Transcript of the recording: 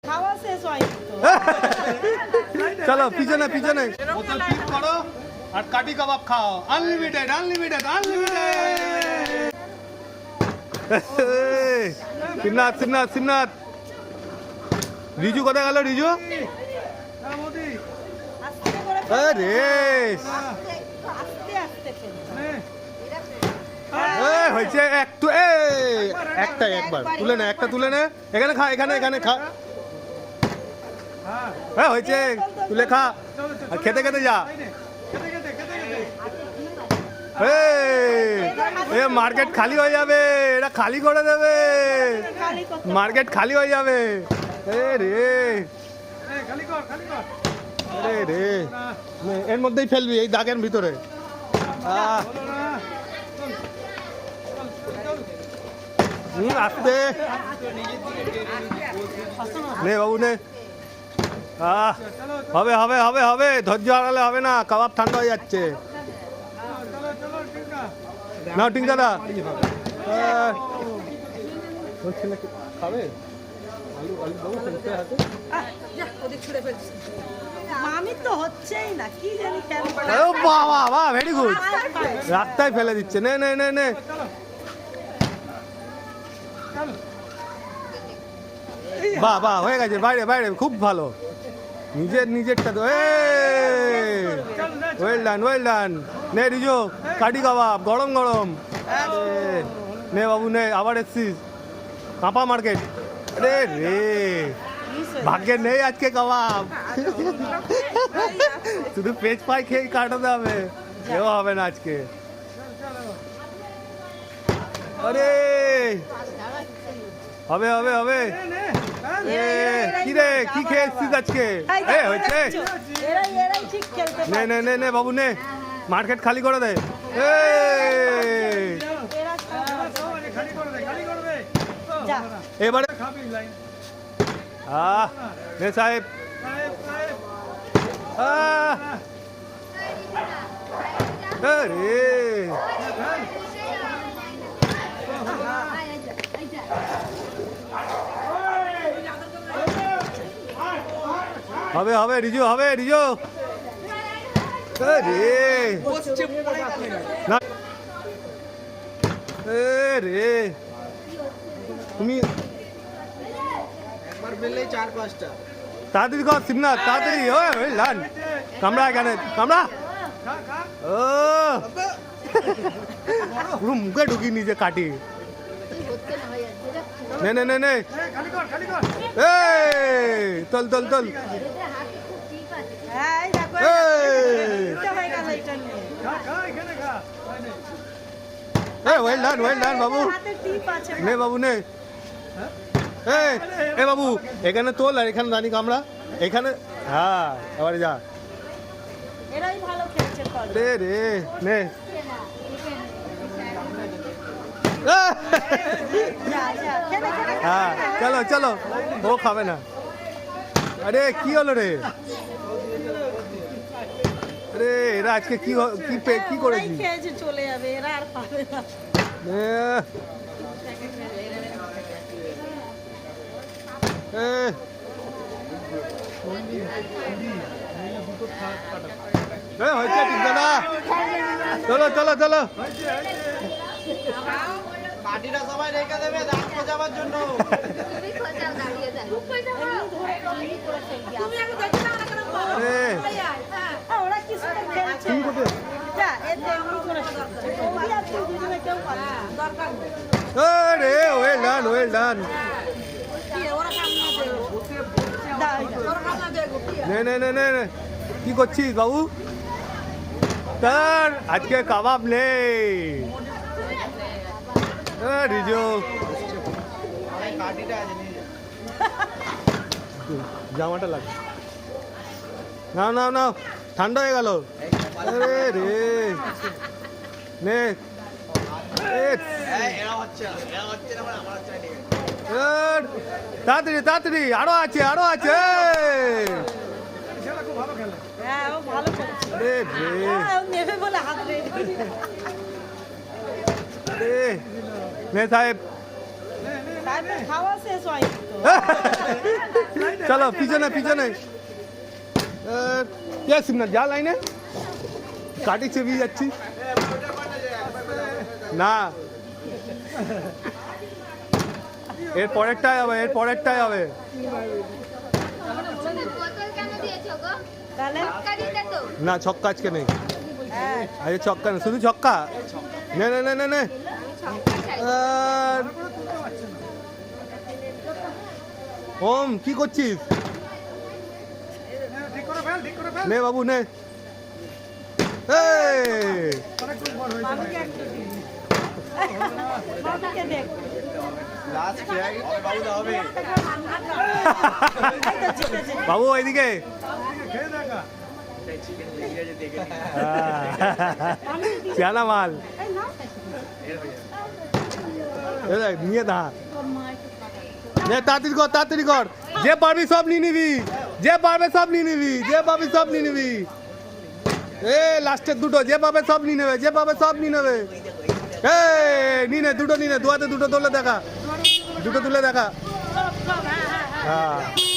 খাওয়া শেষ হয়নি তো। চলো পিছনে পিছনে বোতল ফিট করো আর কাটি কাবাব খাও unlimited unlimited unlimited. Shibnath Shibnath Shibnath Riju কোথায় গেল রিজু? আস্তে করে আরে আস্তে আস্তে খেলো। হয়েছে একটু একটাই একবার তুলে নে একটা তুলে নে এখানে খা এখানে এখানে খা। হ্যাঁ হয়েছে তুলে খা আর খেতে খেতে যা। এ মার্কেট খালি হয়ে যাবে এটা খালি করে দেবে মার্কেট খালি হয়ে যাবে। এ রে আরে রে এর মধ্যেই ফেলবি এই দাগের ভিতরে। আসতে নে বাবু নে। হবে হবে হবে হবে ধৈর্য হারালে হবে না কাবাব ঠান্ডা হয়ে যাচ্ছে। না টিং দাদা খাবে আলু আলু বাবু ফেলতে হাতে মামি তো হচ্ছেই না কি জানি কেন। বাবা বাহ ভেরি গুড রাস্তায় ফেলে দিচ্ছে নে নে নে নে। বাহ বাহ হয়ে গেছে বাইরে বাইরে খুব ভালো নিজের নিজেরটা তো। ওয়েল ডান ওয়েল ডান নে রিজো কাটি কাবাব গরম গরম নে বাবু নে আবার এসছিস কাঁপা মার্কেট। রে রে ভাগ্যে নেই আজকে কাবাব শুধু পেজ পাই খেয়ে কাটাতে হবে কেউ হবে না আজকে। আরে হবে হবে হবে কি রে কি খেয়ে এসছিস আজকে? হয়েছে নে নে নে নে বাবু নে মার্কেট খালি করে দে। এবারে নে সাহেব হবে হবে রিজু হবে রিজু রে তুমি তাড়াতাড়ি কর শিবনাথ তাড়াতাড়ি ওই লান কামড়া এখানে কামড়া ও পুরো মুখে ঢুকি নিজে কাটি নে নে নে নে তল তল তল ওয়েল ডান বাবু নে বাবু নে এ বাবু এখানে তোল আর এখানে রানী কামড়া এখানে হ্যাঁ এবারে যা রে রে নে হ্যাঁ চলো চলো ও খাবে না। আরে কি হলো রে আরে এরা আজকে কি কি করেছি চলে যাবে এরা আর পাবে না। হয়েছে ঠিক দাদা চলো চলো চলো বাটিটা সবাই রেখে দেবে দাঁত খোঁজাবার জন্য। ওরা কি সুন্দর খেলছে যা এতে এমনি করে ওই আর তুই দুজনে কেউ পারে না দরকার নেই। আরে ওয়েল ডান ওয়েল ডান ওরা কাম না দেবে ওরা কাম না দেবে নে নে নে নে কি করছিস বাবু? তার আজকে কাবাব নেই রিজু জামাটা লাগে নাও নাও নাও ঠান্ডা হয়ে গেল। আরে রে নে তাড়াতাড়ি তাড়াতাড়ি আরো আছে আরো আছে। হ্যাঁ ও ভালো খেলছে নেবে বলে হাত রেডি নে সাহেব তারপর খাওয়া শেষ হয় তো। চলো পিছনে পিছনে শিবনাথ যা লাইনে কাটি চেপিয়ে যাচ্ছি না এর পরেরটাই হবে এর পরেরটাই হবে বোতল কেন দিয়েছো গো? তাহলে ছক্কা দিতে তো। না ছক্কা আজকে নেই হ্যাঁ আরে ছক্কা না শুধু ছক্কা নে নে নে নে নে আর ওম কি করছিস নে বাবু নে এই মামিকে একটু দিন। মামিকে দেখ। লাস্ট খেয়ে বাবু হবে এই তো জিতেছে। বাবু ওইদিকে সিয়ানা মাল এই নাও। এ দেখ, নিয়ে দা নে তাড়াতাড়ি কর যে পারবি সব নিয়ে নিবি যে পারবে সব নিয়ে নিবি যে পাবি সব নিয়ে নিবি এ লাস্টের দুটো যে পাবে সব নিয়ে নেবে যে পাবে সব নিয়ে নেবে এ নিয়ে নে দুটো নিয়ে নে দুয়াতে দুটো তুলে দেখা দুটো তুলে দেখা সব, হ্যাঁ, হ্যাঁ, হ্যাঁ। হ্যাঁ